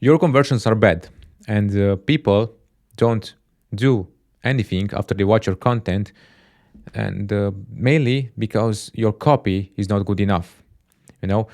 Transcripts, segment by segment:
your conversions are bad, and people don't do anything after they watch your content, and mainly because your copy is not good enough. You know,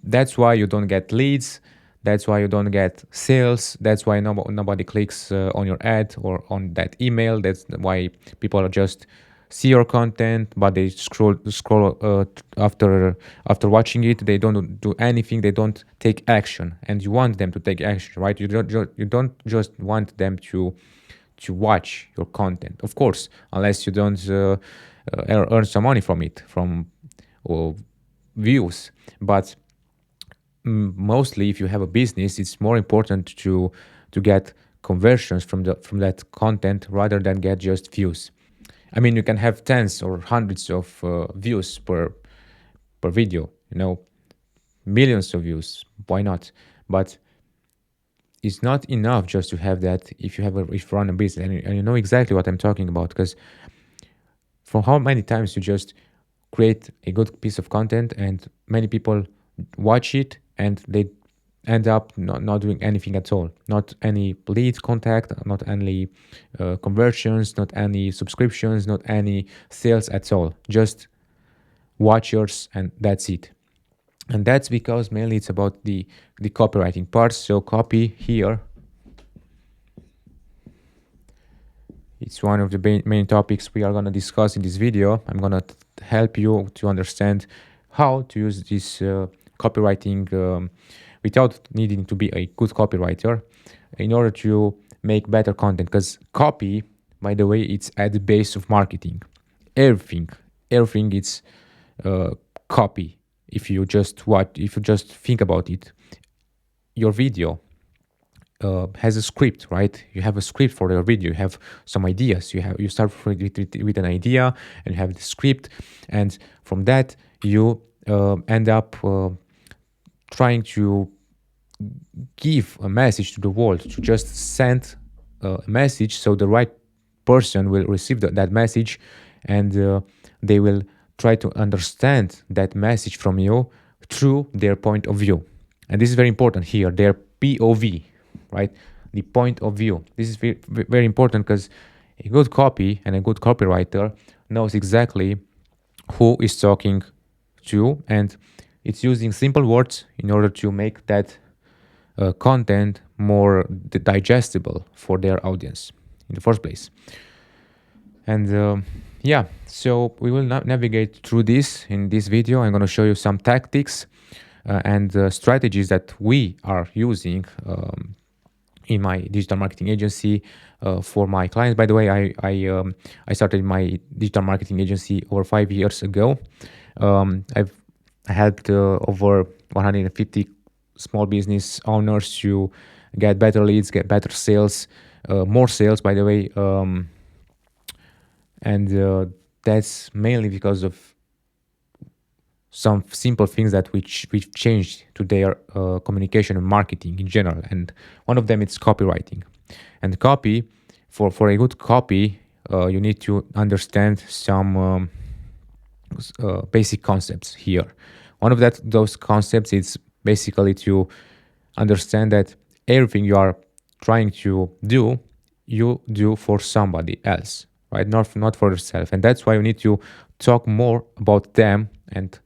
that's why you don't get leads. That's why you don't get sales. That's why nobody clicks on your ad or on that email. That's why people are just see your content, but they scroll after watching it. They don't do anything. They don't take action, and you want them to take action, right? You don't just want them to watch your content, of course, unless you don't earn some money from it, from uh, views. But mostly, if you have a business, it's more important to get conversions from that content rather than get just views. I mean, you can have tens or hundreds of views per video, millions of views. Why not? But it's not enough just to have that if you run a business, and you know exactly what I'm talking about, because from how many times you just create a good piece of content and many people watch it and they end up not doing anything at all, not any lead contact, not any conversions, not any subscriptions, not any sales at all, just watchers, and that's it. And that's because mainly it's about the copywriting part. So copy here, it's one of the main topics we are going to discuss in this video. I'm going to help you to understand how to use this copywriting without needing to be a good copywriter in order to make better content. Because copy, by the way, it's at the base of marketing. Everything is copy. If you just think about it, your video has a script, right? You have a script for your video. You have some ideas. You start with an idea, and you have the script, and from that you end up trying to give a message to the world, to just send a message so the right person will receive that message, and they will try to understand that message from you through their point of view. And this is very important here, their POV, right? The point of view. This is very, very important, because a good copy and a good copywriter knows exactly who is talking to, and it's using simple words in order to make that content more digestible for their audience in the first place. And yeah, so we will navigate through this in this video. I'm going to show you some tactics and strategies that we are using in my digital marketing agency for my clients. By the way, I started my digital marketing agency over 5 years ago. I've helped over 150 small business owners to get better leads, get better sales, more sales, by the way. And that's mainly because of some simple things that we've changed to their communication and marketing in general. And one of them is copywriting. And copy, for a good copy, you need to understand some basic concepts here. One of those concepts is basically to understand that everything you are trying to do, you do for somebody else, right? Not for yourself. And that's why you need to talk more about them and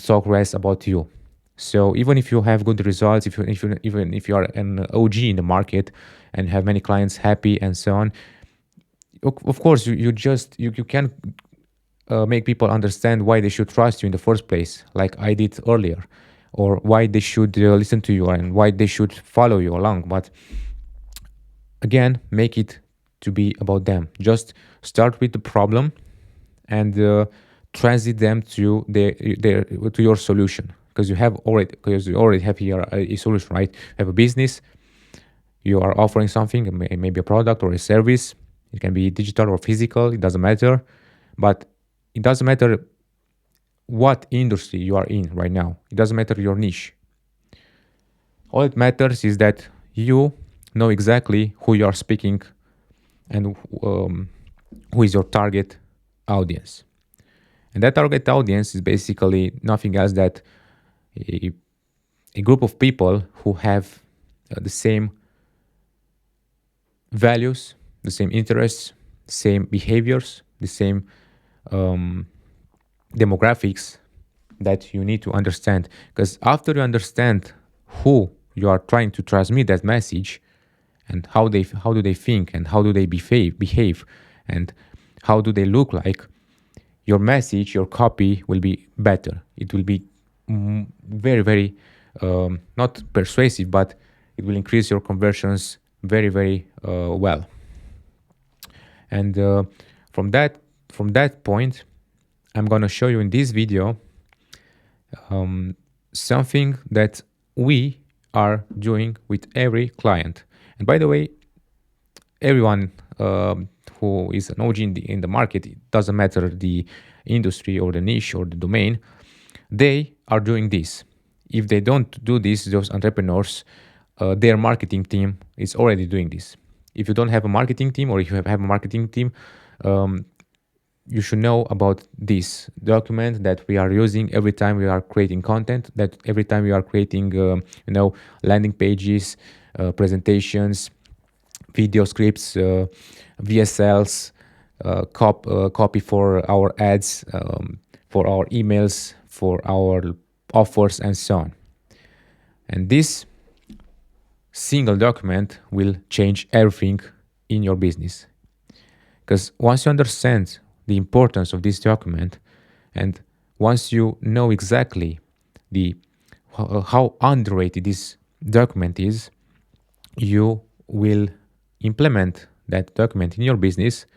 talk less about you. So even if you have good results, even if you are an OG in the market and have many clients happy and so on, of course you can make people understand why they should trust you in the first place, like I did earlier, or why they should listen to you and why they should follow you along. But again, make it to be about them. Just start with the problem and transit them to to your solution, because you already have here a solution, right? You have a business, you are offering something, maybe a product or a service. It can be digital or physical, it doesn't matter. But it doesn't matter what industry you are in right now. It doesn't matter your niche. All it matters is that you know exactly who you are speaking and who is your target audience. And that target audience is basically nothing else than a group of people who have the same values, the same interests, same behaviors, the same um, demographics that you need to understand. Because after you understand who you are trying to transmit that message, and how do they think, and how do they behave, and how do they look like, your message, your copy will be better. It will be very, very not persuasive, but it will increase your conversions very, very well. And from that from that point, I'm going to show you in this video something that we are doing with every client. And by the way, everyone who is an OG in the market, it doesn't matter the industry or the niche or the domain, they are doing this. If they don't do this, those entrepreneurs, their marketing team is already doing this. If you don't have a marketing team, or if you have a marketing team, you should know about this document that we are using every time we are creating content, that every time we are creating landing pages, presentations, video scripts, VSLs, copy for our ads, for our emails, for our offers, and so on. And this single document will change everything in your business. Because once you understand the importance of this document, and once you know exactly how underrated this document is, you will implement that document in your business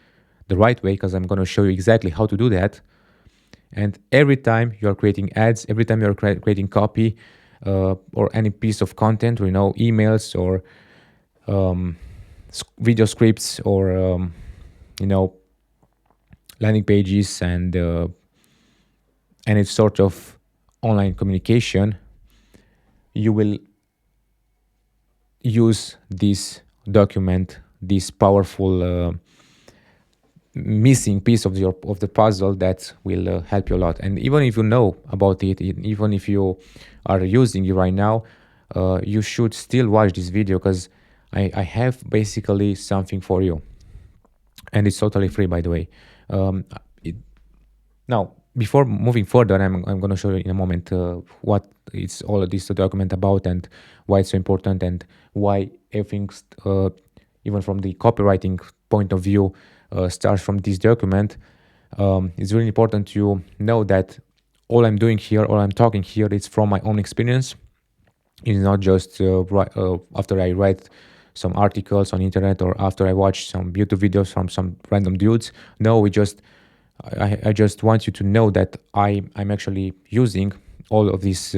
the right way, because I'm going to show you exactly how to do that. And every time you are creating ads, every time you are creating copy, or any piece of content, or emails, or video scripts, or landing pages, and any sort of online communication, you will use this document, this powerful missing piece of the puzzle that will help you a lot. And even if you know about it, even if you are using it right now, you should still watch this video, because I have basically something for you, and it's totally free, by the way. Now, before moving further, I'm going to show you in a moment what it's all of this document about, and why it's so important, and why everything, even from the copywriting point of view, starts from this document. It's really important to know that all I'm doing here, all I'm talking here, it's from my own experience. It's not just after I read some articles on internet, or after I watch some YouTube videos from some random dudes. No, I just want you to know that I'm actually using all of these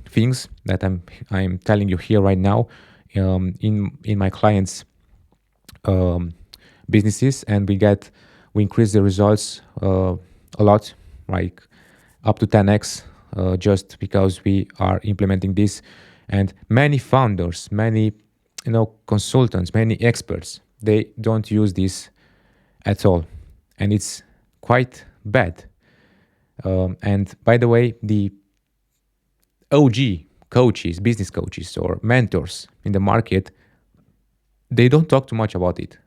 things that I'm telling you here right now in my clients' businesses, and we increase the results a lot, like up to 10x, just because we are implementing this. And many founders, many consultants, many experts, they don't use this at all, and it's quite bad. And by the way, the OG coaches, business coaches, or mentors in the market, they don't talk too much about it.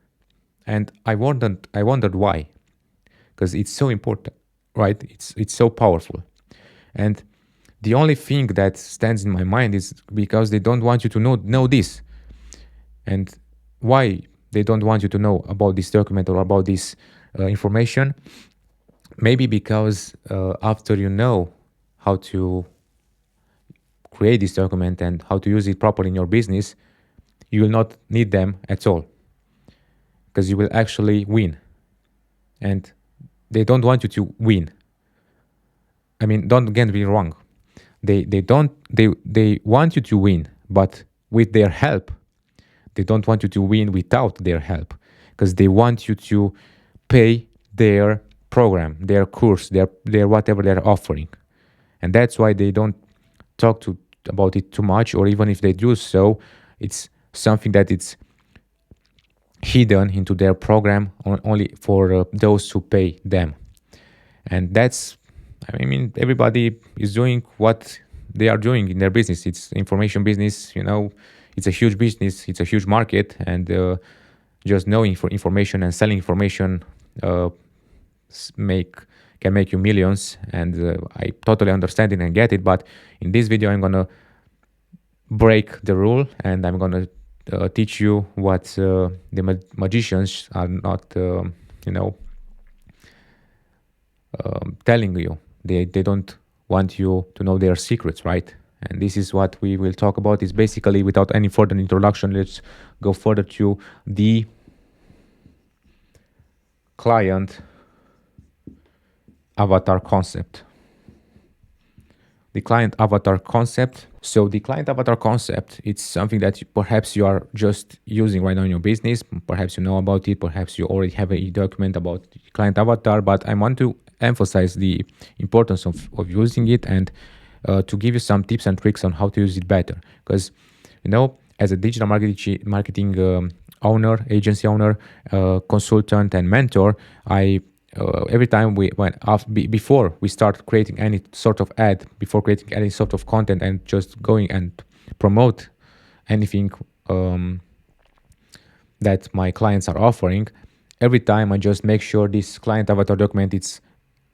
And I wondered why, because it's so important, right? It's so powerful. And the only thing that stands in my mind is because they don't want you to know this. And why they don't want you to know about this document, or about this information? Maybe because after you know how to create this document and how to use it properly in your business, you will not need them at all, because you will actually win. And they don't want you to win. I mean, don't get me wrong. They want you to win, but with their help. They don't want you to win without their help, because they want you to pay their program, their course, their whatever they're offering. And that's why they don't talk about it too much, or even if they do so, it's something that it's hidden into their program only for those who pay them. And everybody is doing what they are doing in their business. It's information business, it's a huge business, it's a huge market, and just knowing for information and selling information uh, make can make you millions. And I totally understand it and get it. But in this video, I'm gonna break the rule, and I'm gonna teach you what the magicians are not, telling you. They don't want you to know their secrets, right? And this is what we will talk about. Is basically, without any further introduction, let's go further to the client avatar concept. The client avatar concept. So the client avatar concept, it's something that perhaps you are just using right now in your business. Perhaps you know about it. Perhaps you already have a document about the client avatar. But I want to emphasize the importance of using it, and to give you some tips and tricks on how to use it better. Because, as a digital marketing owner, agency owner, consultant, and mentor, I every time before we start creating any sort of ad, before creating any sort of content, and just going and promote anything that my clients are offering, every time I just make sure this client avatar document is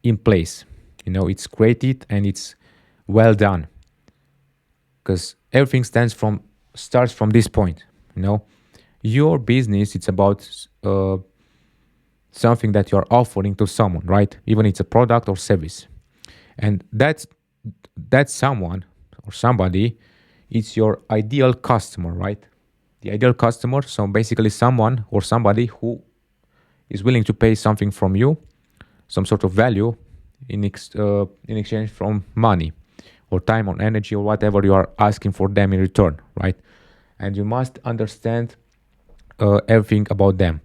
in place. It's created and it's well done, because everything starts from this point. Your business, it's about something that you're offering to someone, right? Even it's a product or service, and that someone or somebody, it's your ideal customer, right? The ideal customer. So basically, someone or somebody who is willing to pay something from you, some sort of value in exchange from money or time or energy or whatever you are asking for them in return, right? And you must understand everything about them.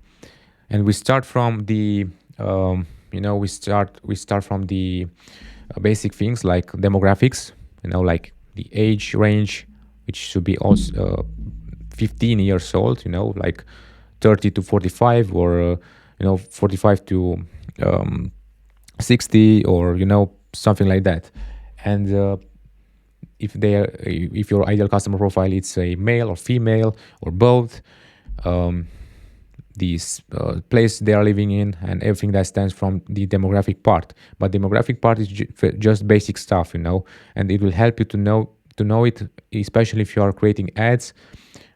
And we start from the we start from the basic things like demographics, like the age range, which should be also 15 years old, like 30 to 45, or 45 to 60, or something like that. And if your ideal customer profile, it's a male or female or both, this place they are living in, and everything that stands from the demographic part. But demographic part is just basic stuff, and it will help you to know it, especially if you are creating ads,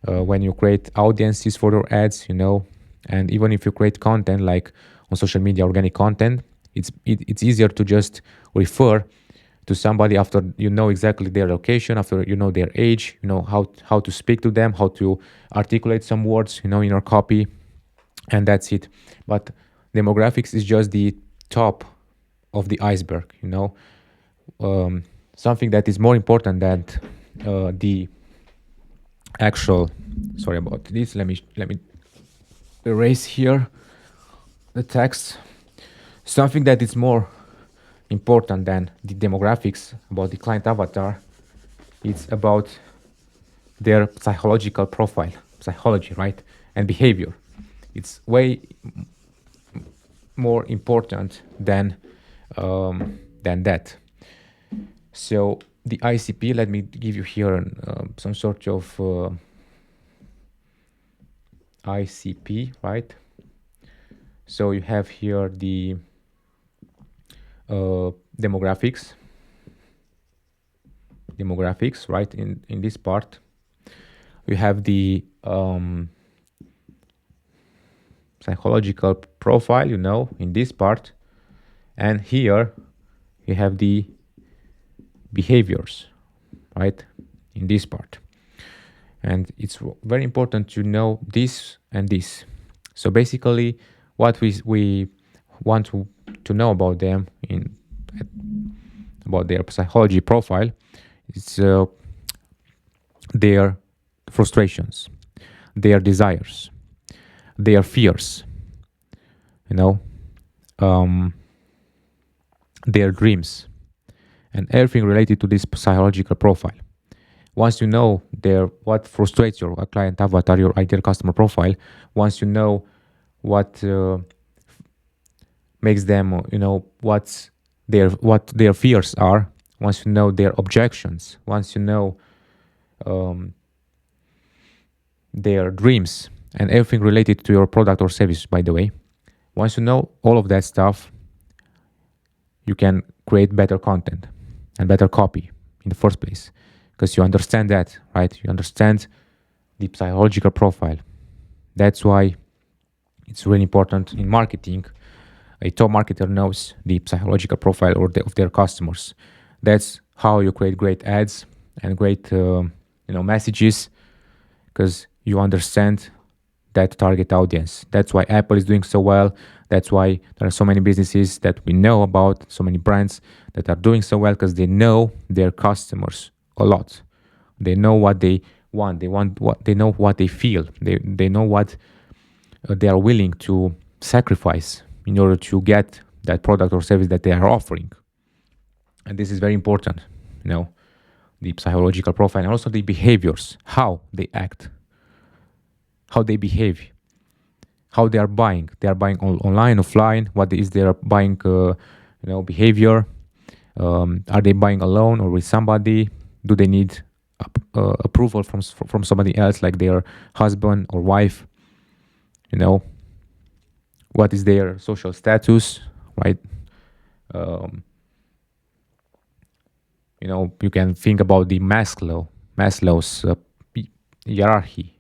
when you create audiences for your ads, and even if you create content like on social media, organic content, it's easier to just refer to somebody after you know exactly their location, after you know their age, how to speak to them, how to articulate some words, in your copy, and that's it. But demographics is just the top of the iceberg, something that is more important than the actual. Sorry about this. Let me erase here the text. Something that is more important than the demographics about the client avatar, it's about their psychological profile, psychology, right, and behavior. It's way more important than that. So the ICP, let me give you here some sort of ICP, right? So you have here the demographics, right? In this part, we have the psychological profile, in this part, and here you have the behaviors, right, in this part. And it's very important to know this and this. So basically, what we want to know about them, about their psychology profile, is their frustrations, their desires, their fears, their dreams, and everything related to this psychological profile. Once you know what frustrates your client avatar, your ideal customer profile, once you know what makes them, what their fears are, once you know their objections, once you know their dreams and everything related to your product or service, by the way, once you know all of that stuff, you can create better content and better copy in the first place, because you understand that, right? You understand the psychological profile. That's why it's really important in marketing. A top marketer knows the psychological profile of their customers. That's how you create great ads and great messages, because you understand that target audience. That's why Apple is doing so well. That's why there are so many businesses that we know about, so many brands that are doing so well, because they know their customers a lot. They know what they want. They know what they feel. They know what they are willing to sacrifice in order to get that product or service that they are offering. And this is very important, the psychological profile, and also the behaviors, how they act, how they behave, how they are buying. They are buying online, offline. What is their buying, behavior? Are they buying alone or with somebody? Do they need approval from somebody else, like their husband or wife? What is their social status, right? You can think about the Maslow's hierarchy,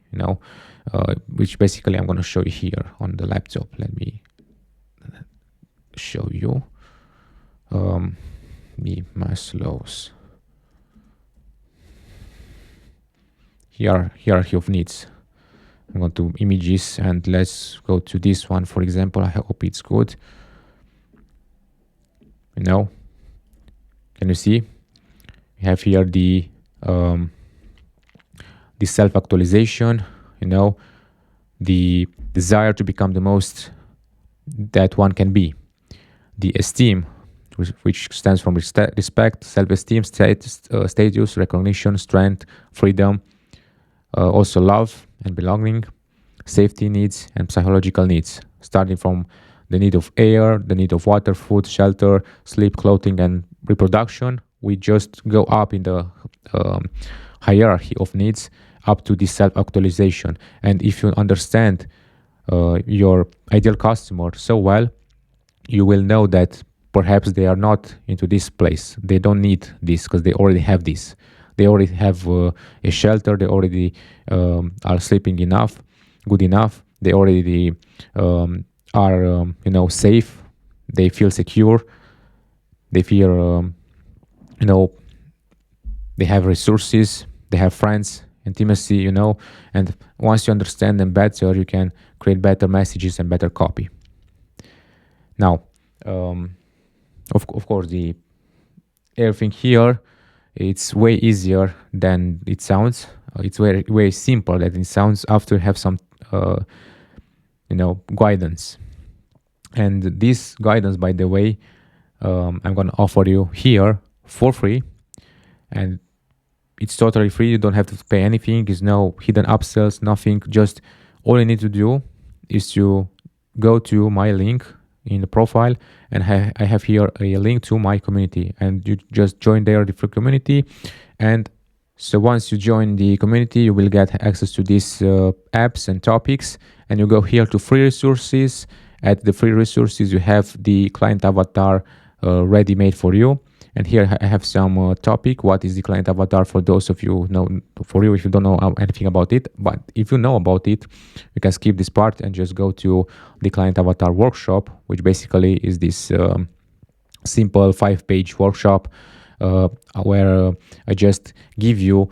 which basically I'm going to show you here on the laptop. Let me show you the Maslow's hierarchy of needs. I'm going to images, and let's go to this one, for example. I hope it's good. Can you see? We have here the self-actualization, the desire to become the most that one can be, the esteem, which stands from respect, self-esteem, status, recognition, strength, freedom, also love and belonging, safety needs, and psychological needs, starting from the need of air, the need of water, food, shelter, sleep, clothing, and reproduction. We just go up in the hierarchy of needs up to the self-actualization. And if you understand your ideal customer so well, you will know that perhaps they are not into this place. They don't need this because they already have this. They already have a shelter. They already are sleeping enough, good enough. They already are, safe. They feel secure. They feel, they have resources. They have friends, intimacy, and once you understand them better, you can create better messages and better copy. Now, of course, everything here, it's way easier than it sounds. It's way simpler than it sounds after you have some, guidance. And this guidance, by the way, I'm going to offer you here for free, and it's totally free. You don't have to pay anything. There's no hidden upsells, nothing. Just all you need to do is to go to my link in the profile, and I have here a link to my community, and you just join there, the free community. And so once you join the community, you will get access to these apps and topics, and you go here to free resources. At the free resources, you have the client avatar ready made for you. And here I have some topic. What is the client avatar? For those of you if you don't know anything about it, but if you know about it, you can skip this part and just go to the client avatar workshop, which basically is this simple 5-page workshop where I just give you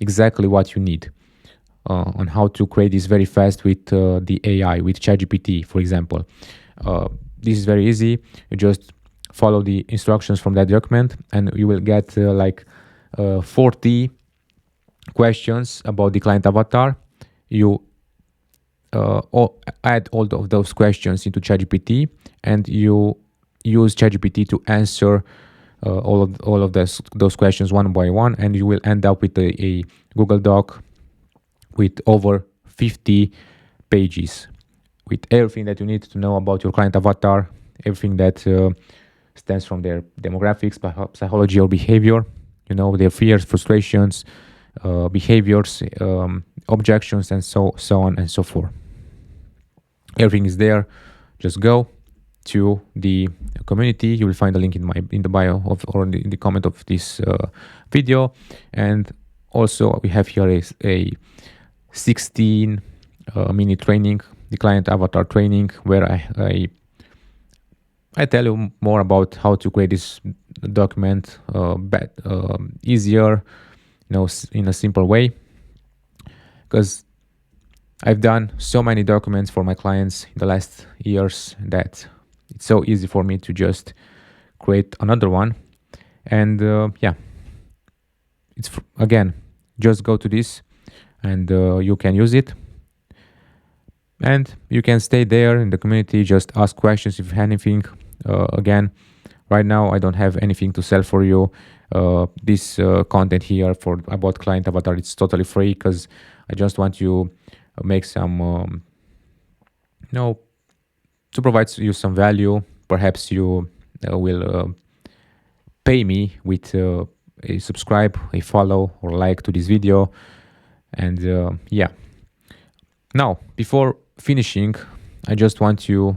exactly what you need on how to create this very fast with the AI, with ChatGPT, for example. This is very easy. You just follow the instructions from that document, and you will get 40 questions about the client avatar. You add all of those questions into ChatGPT, and you use ChatGPT to answer all of those questions one by one, and you will end up with a Google Doc with over 50 pages with everything that you need to know about your client avatar, everything that stems from their demographics, psychology, or behavior. Their fears, frustrations, behaviors, objections, and so on and so forth. Everything is there. Just go to the community. You will find the link in the bio or in the comment of this video. And also we have here a 16 minute training, the client avatar training, where I tell you more about how to create this document easier, in a simple way. Because I've done so many documents for my clients in the last years that it's so easy for me to just create another one. And it's again, just go to this and you can use it. And you can stay there in the community, just ask questions if you have anything. Again, right now I don't have anything to sell for you. This content here about client avatar, it's totally free because I just want to make some, to provide you some value. Perhaps you will pay me with a subscribe, a follow, or like to this video. And now, before finishing, I just want to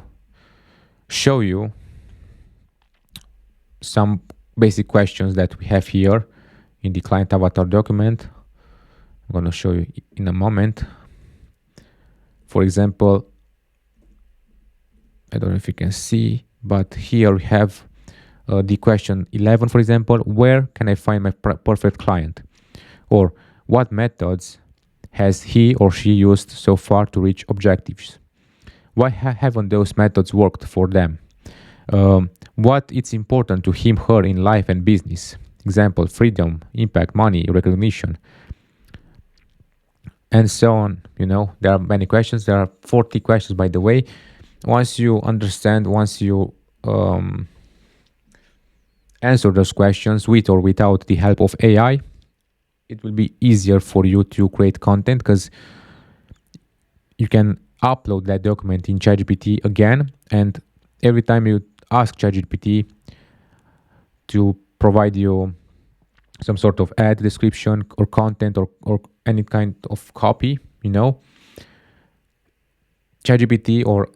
show you some basic questions that we have here in the client avatar document. I'm going to show you in a moment. For example, I don't know if you can see, but here we have the question 11, for example, where can I find my perfect client? Or what methods has he or she used so far to reach objectives? Why haven't those methods worked for them? What is important to him, her in life and business? Example, freedom, impact, money, recognition, and so on. There are many questions. There are 40 questions, by the way. Once you understand, once you answer those questions with or without the help of AI, it will be easier for you to create content, because you can upload that document in ChatGPT again, and every time you ask ChatGPT to provide you some sort of ad description or content or any kind of copy, ChatGPT or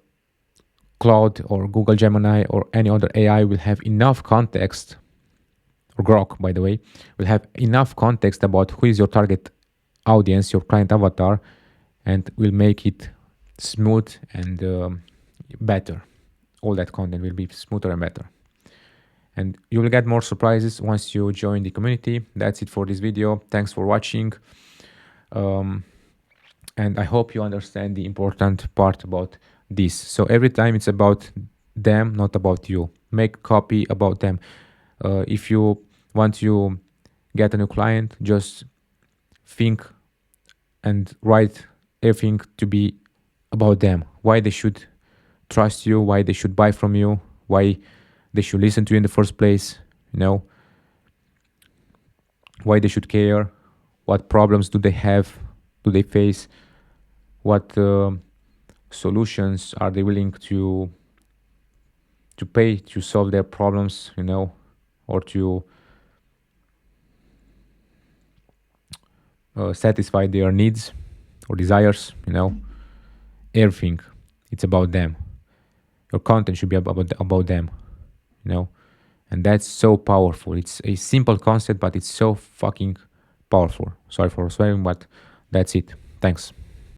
Claude or Google Gemini or any other AI will have enough context, or Grok, by the way, will have enough context about who is your target audience, your client avatar, and will make it smooth and better. All that content will be smoother and better. And you will get more surprises once you join the community. That's it for this video. Thanks for watching. And I hope you understand the important part about this. So every time it's about them, not about you. Make copy about them. If you want to get a new client, just think and write everything to be about them. Why they should trust you, why they should buy from you, why they should listen to you in the first place, why they should care, what problems do they have, do they face, what solutions are they willing to pay to solve their problems, or to satisfy their needs or desires, everything. It's about them. Your content should be about them, and that's so powerful. It's a simple concept, but it's so fucking powerful. Sorry for swearing, but that's it. Thanks.